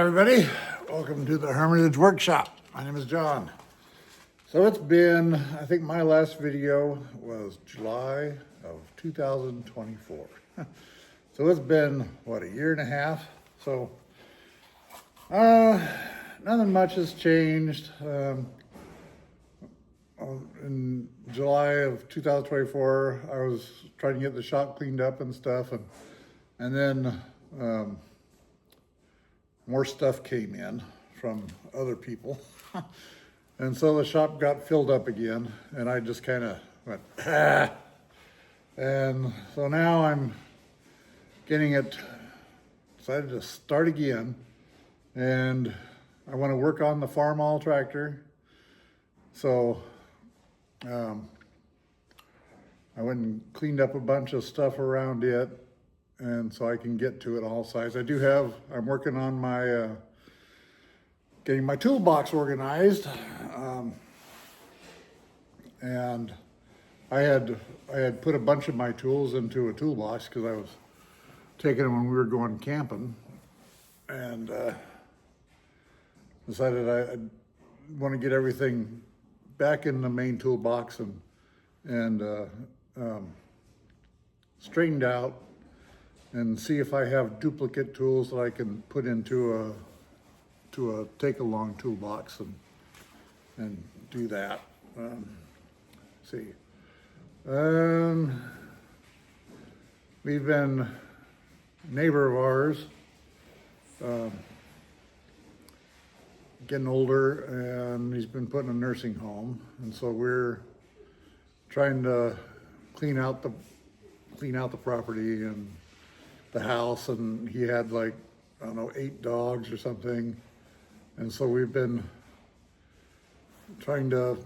everybody. Welcome to the Hermitage Workshop. My name is John. So it's been, I think my last video was July of 2024. So it's been, what, a year and a half? So, nothing much has changed. In July of 2024, I was trying to get the shop cleaned up and stuff, and then more stuff came in from other people. And so the shop got filled up again, and I just kind of went, ah. And so now I'm getting it, decided to start again, and I want to work on the farm all tractor. So I went and cleaned up a bunch of stuff around it, and so I can get to it all sides. I'm working on my, getting my toolbox organized. And I had put a bunch of my tools into a toolbox because I was taking them when we were going camping, and decided I want to get everything back in the main toolbox and straightened out, and see if I have duplicate tools that I can put into a take-along toolbox and do that. See, we've been neighbor of ours, getting older, and he's been put in a nursing home, and so we're trying to clean out the property and the house, and he had, like, I don't know, 8 dogs or something, and so we've been trying to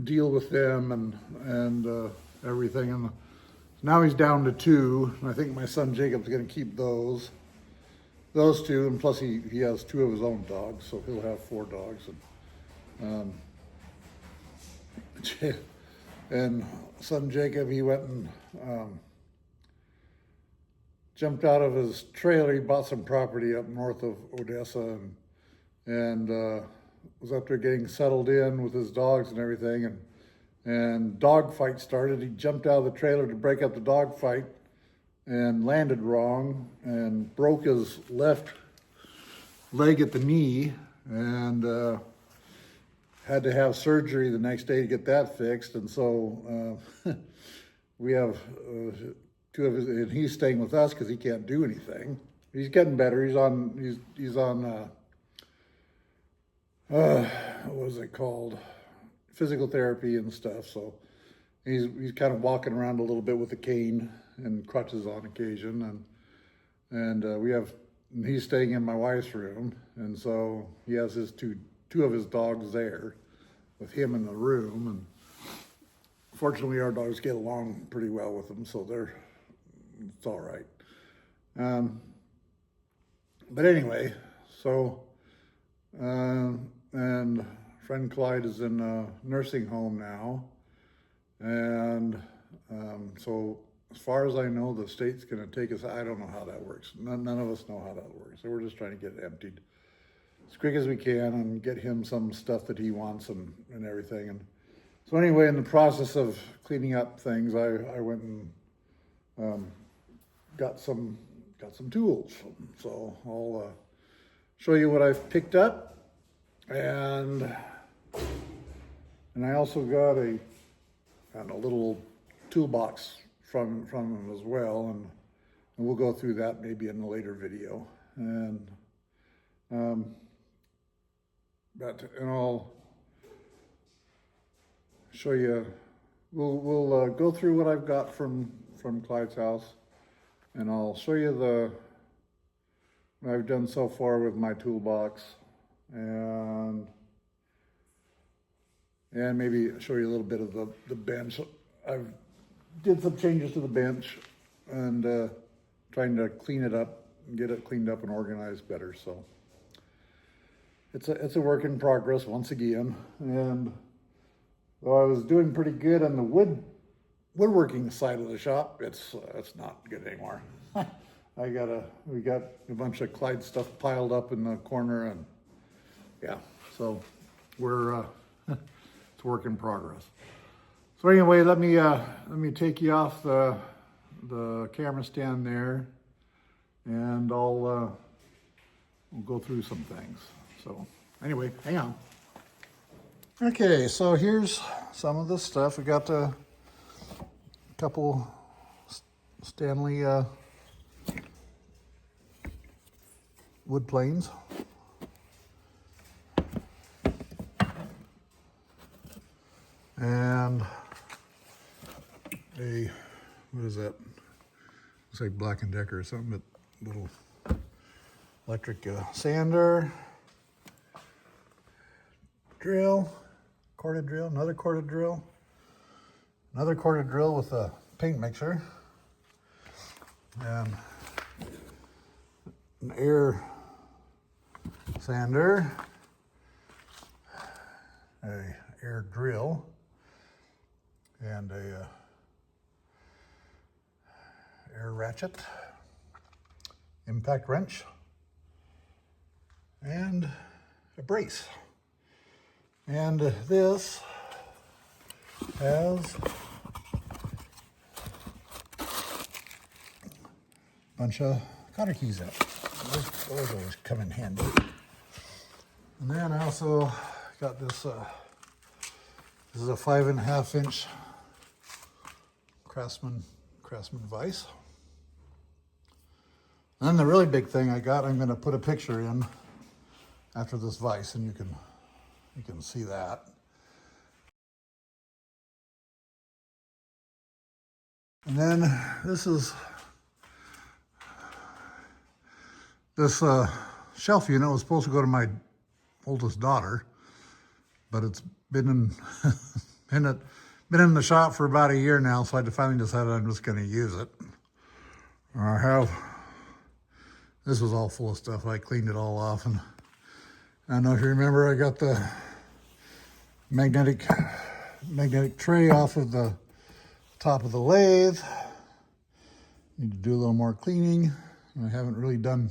deal with them and everything, and now he's down to 2. I think my son Jacob's going to keep those 2, and plus he has 2 of his own dogs, so he'll have 4 dogs. And son Jacob, he went and jumped out of his trailer. He bought some property up north of Odessa, and was up there getting settled in with his dogs and everything, and dog fight started. He jumped out of the trailer to break up the dog fight and landed wrong and broke his left leg at the knee, and had to have surgery the next day to get that fixed. And so we have 2 of his, and he's staying with us because he can't do anything. He's getting better. He's on what was it called? Physical therapy and stuff. So he's kind of walking around a little bit with a cane and crutches on occasion, and he's staying in my wife's room, and so he has his two of his dogs there with him in the room, and fortunately our dogs get along pretty well with them, so it's all right. But anyway, so and friend Clyde is in a nursing home now, and so as far as I know, the state's going to take us. I don't know how that works. None of us know how that works. So we're just trying to get it emptied as quick as we can and get him some stuff that he wants and everything. And so anyway, in the process of cleaning up things, I went and got some tools. So I'll show you what I've picked up, and I also got a little toolbox from him as well, and we'll go through that maybe in a later video, and I'll show you. We'll go through what I've got from Clyde's house, and I'll show you what I've done so far with my toolbox, and maybe show you a little bit of the bench. I've did some changes to the bench and trying to clean it up and get it cleaned up and organized better. So it's a work in progress once again. And though I was doing pretty good on the woodworking side of the shop, it's not good anymore. we got a bunch of Clyde stuff piled up in the corner, and yeah, so we're, it's a work in progress. So anyway, let me take you off the camera stand there, and we'll go through some things. So anyway, hang on. Okay, so here's some of the stuff. We got a couple Stanley wood planes. And what is that? It's like Black & Decker or something, but little electric sander, drill, corded drill, another corded drill with a paint mixer, and an air sander, a air drill, and a air ratchet, impact wrench, and a brace. And this has a bunch of cotter keys in it. Those always come in handy. And then I also got this, this is a 5.5 inch Craftsman vise. And then the really big thing I got, I'm going to put a picture in after this vise, and you can see that. And then this shelf unit was supposed to go to my oldest daughter, but it's been in the shop for about a year now, so I finally decided I'm just going to use it. This was all full of stuff. I cleaned it all off, and I don't know if you remember, I got the magnetic tray off of the top of the lathe. Need to do a little more cleaning. I haven't really done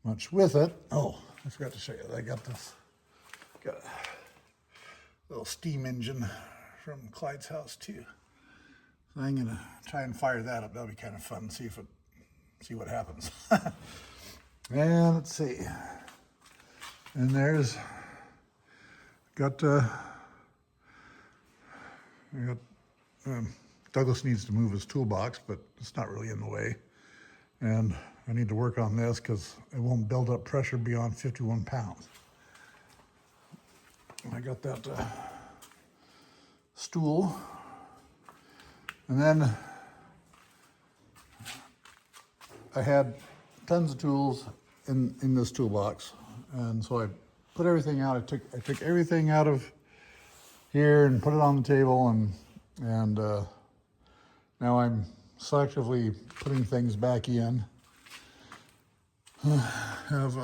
much with it. Oh, I forgot to show you. I got a little steam engine from Clyde's house too. So I'm gonna try and fire that up. That'll be kind of fun. See what happens. And let's see. And Douglas needs to move his toolbox, but it's not really in the way. And I need to work on this because it won't build up pressure beyond 51 pounds. I got that stool. And then I had tons of tools in this toolbox. And so I put everything out. I took everything out of here and put it on the table, and now I'm selectively putting things back in. Have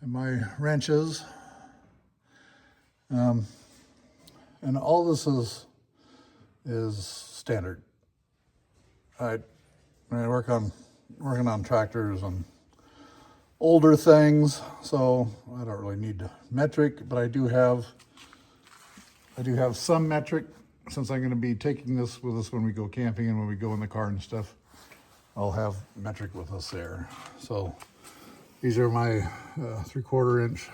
my wrenches, and all this is standard. I'm working on tractors and older things, so I don't really need metric, but I do have some metric, since I'm going to be taking this with us when we go camping and when we go in the car and stuff. I'll have metric with us there. So these are my 3/4 inch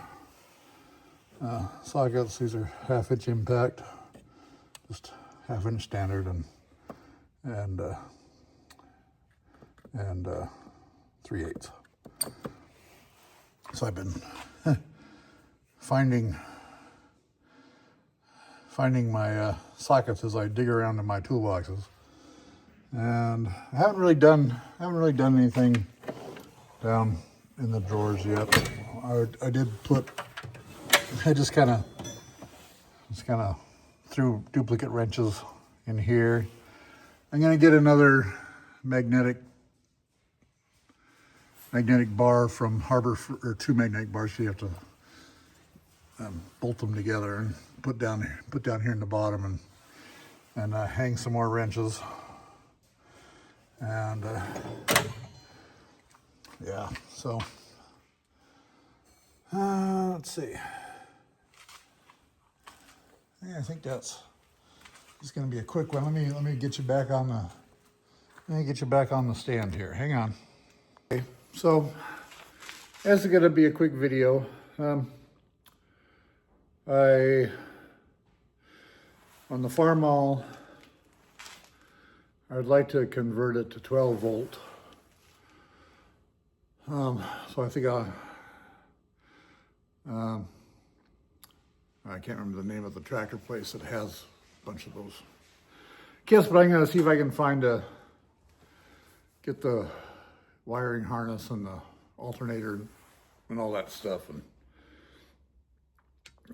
sockets. These are 1/2 inch impact, just 1/2 inch standard, and 3/8. So I've been finding my sockets as I dig around in my toolboxes, and I haven't really done anything down in the drawers yet. I just kind of threw duplicate wrenches in here. I'm gonna get another magnetic bar from Harbor, or 2 magnetic bars. So you have to bolt them together and put down here in the bottom, and hang some more wrenches. And yeah, so let's see. Yeah, I think that's just going to be a quick one. Let me get you back on the stand here. Hang on. Okay, so this is going to be a quick video. On the farm mall, I'd like to convert it to 12 volt. So I think I can't remember the name of the tractor place that has a bunch of those kits, but I'm going to see if I can get the wiring harness and the alternator and all that stuff and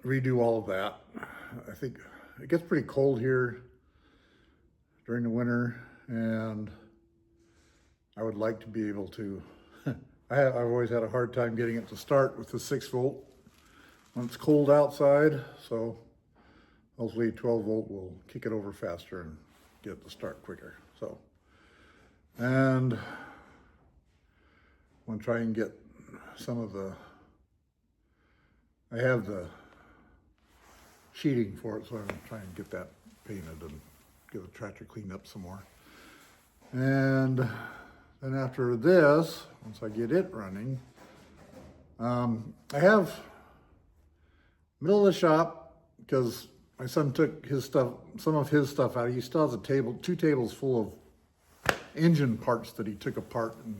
redo all of that. I think it gets pretty cold here during the winter, and I would like to be able to, I've always had a hard time getting it to start with the 6 volt when it's cold outside, so hopefully 12 volt will kick it over faster and get it to start quicker. So, and I want to try and get some of I have the sheeting for it, so I'm going to try and get that painted and get the tractor cleaned up some more. And then after this, once I get it running, I have middle of the shop, because my son took some of his stuff out. He still has 2 tables full of engine parts that he took apart and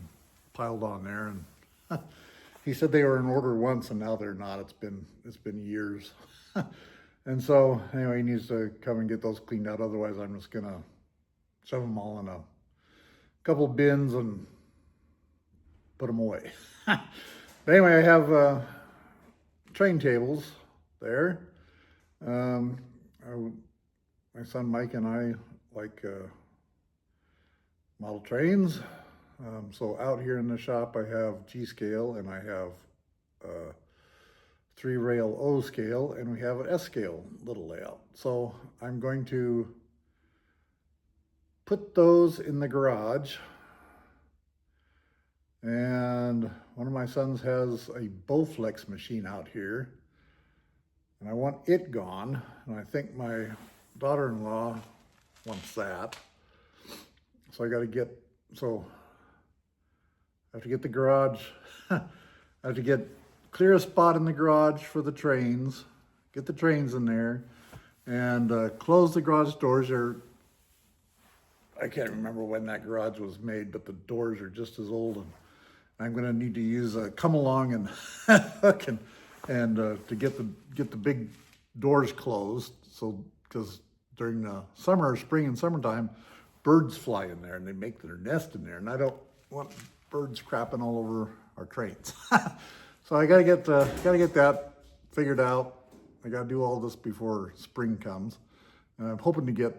piled on there. And he said they were in order once, and now they're not. It's been years. And so anyway, he needs to come and get those cleaned out. Otherwise, I'm just gonna shove them all in a couple of bins and put them away. But anyway, I have train tables there. My son Mike and I like model trains. So out here in the shop, I have G scale, and I have 3-rail O scale, and we have an S scale little layout. So I'm going to put those in the garage. And one of my sons has a Bowflex machine out here, and I want it gone. And I think my daughter-in-law wants that. So I have to get the garage, I have to clear a spot in the garage for the trains, get the trains in there, and close the garage doors. I can't remember when that garage was made, but the doors are just as old, and I'm going to need to use a come along and hook and to get the big doors closed. So because during the spring and summertime, birds fly in there and they make their nest in there, and I don't want birds crapping all over our trains. So I gotta get that figured out. I gotta do all this before spring comes, and I'm hoping to get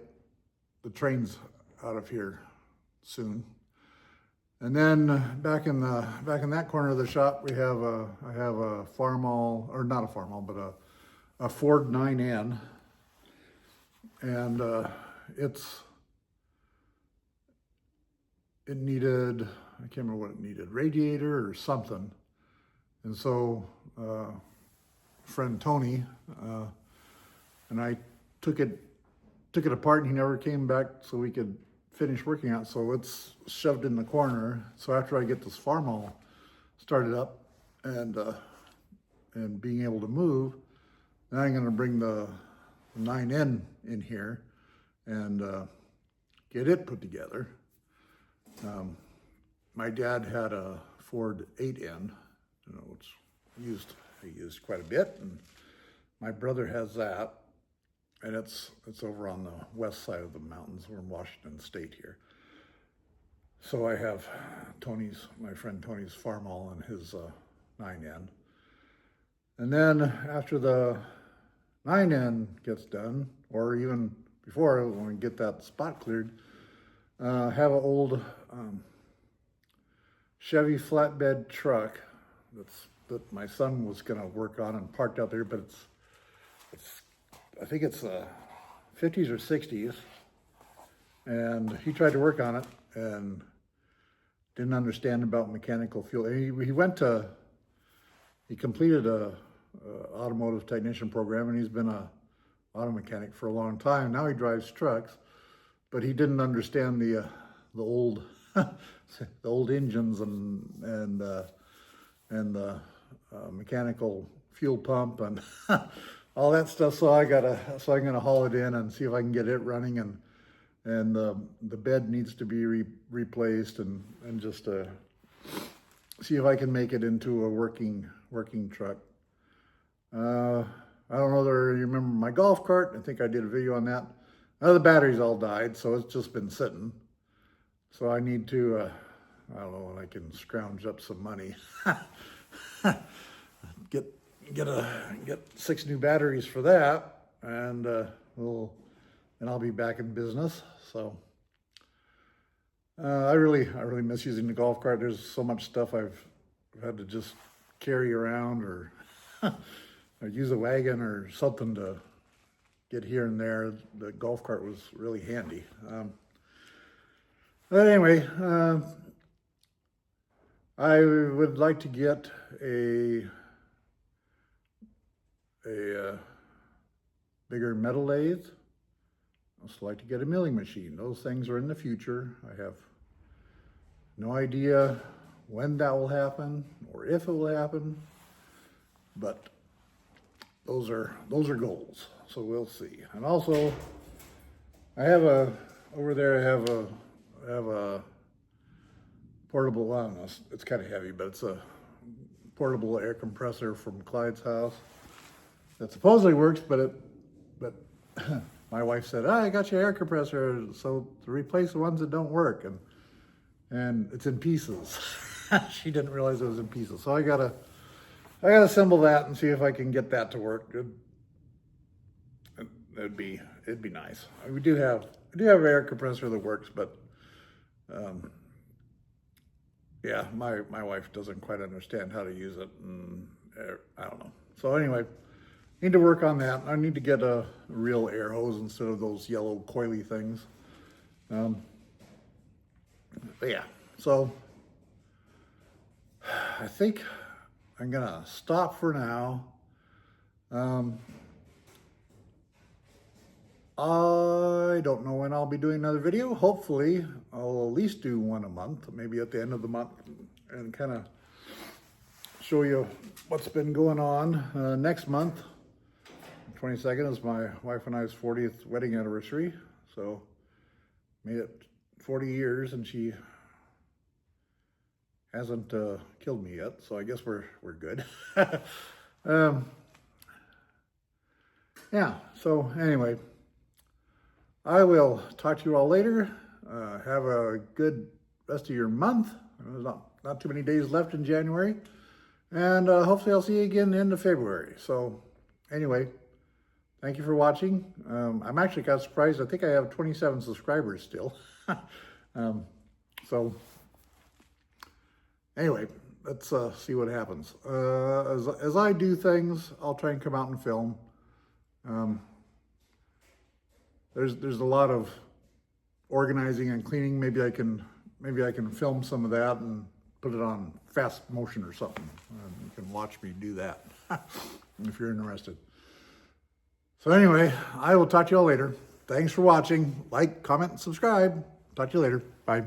the trains out of here soon. And then back in that corner of the shop, I have a Farmall, or not a Farmall, but a Ford 9N, and it needed, I can't remember what it needed, radiator or something. And so friend Tony and I took it apart, and he never came back so we could finish working on it. So it's shoved in the corner. So after I get this Farmall started up and being able to move, then I'm going to bring the 9N in here and get it put together. My dad had a Ford 8N, which he used quite a bit, and my brother has that, and it's over on the west side of the mountains. We're in Washington State here. So I have my friend Tony's Farmall and his 9N. And then after the 9N gets done, or even before, when we get that spot cleared, have an old Chevy flatbed truck that my son was going to work on and parked out there, but I think it's 50s or 60s, and he tried to work on it, and didn't understand about mechanical fuel. He completed a automotive technician program, and he's been a auto mechanic for a long time. Now he drives trucks, but he didn't understand the old the old engines and the mechanical fuel pump and all that stuff. So I'm gonna haul it in and see if I can get it running, and the bed needs to be replaced, and just see if I can make it into a working truck. I don't know whether you remember my golf cart. I think I did a video on that. The batteries all died, so it's just been sitting. So I need to, I don't know when I can scrounge up some money. get 6 new batteries for that, and I'll be back in business. So I really miss using the golf cart. There's so much stuff I've had to just carry around, or or use a wagon or something to get here and there. The golf cart was really handy. But anyway, I would like to get a bigger metal lathe. I'd also like to get a milling machine. Those things are in the future. I have no idea when that will happen or if it will happen, but those are goals. So we'll see. And also, I have over there. I have a portable. I don't know, it's kind of heavy, but it's a portable air compressor from Clyde's house that supposedly works, but my wife said, I got you an air compressor, so to replace the ones that don't work, and it's in pieces. She didn't realize it was in pieces, so I gotta assemble that and see if I can get that to work. It'd be nice. We do have an air compressor that works, but yeah, my wife doesn't quite understand how to use it, and I don't know. So anyway, need to work on that. I need to get a real air hose instead of those yellow coily things. But yeah, so I think I'm gonna stop for now. I don't know when I'll be doing another video. Hopefully, I'll at least do one a month, maybe at the end of the month, and kind of show you what's been going on. Next month, 22nd, is my wife and I's 40th wedding anniversary. So, made it 40 years, and she hasn't killed me yet. So I guess we're good. Yeah. So anyway, I will talk to you all later. Have a good rest of your month. There's not too many days left in January. And hopefully I'll see you again in the end of February. So anyway, thank you for watching. I'm actually kind of surprised. I think I have 27 subscribers still. So anyway, let's see what happens. As I do things, I'll try and come out and film. There's a lot of organizing and cleaning. Maybe I can film some of that and put it on fast motion or something. You can watch me do that if you're interested. So anyway, I will talk to you all later. Thanks for watching. Like, comment, and subscribe. Talk to you later. Bye.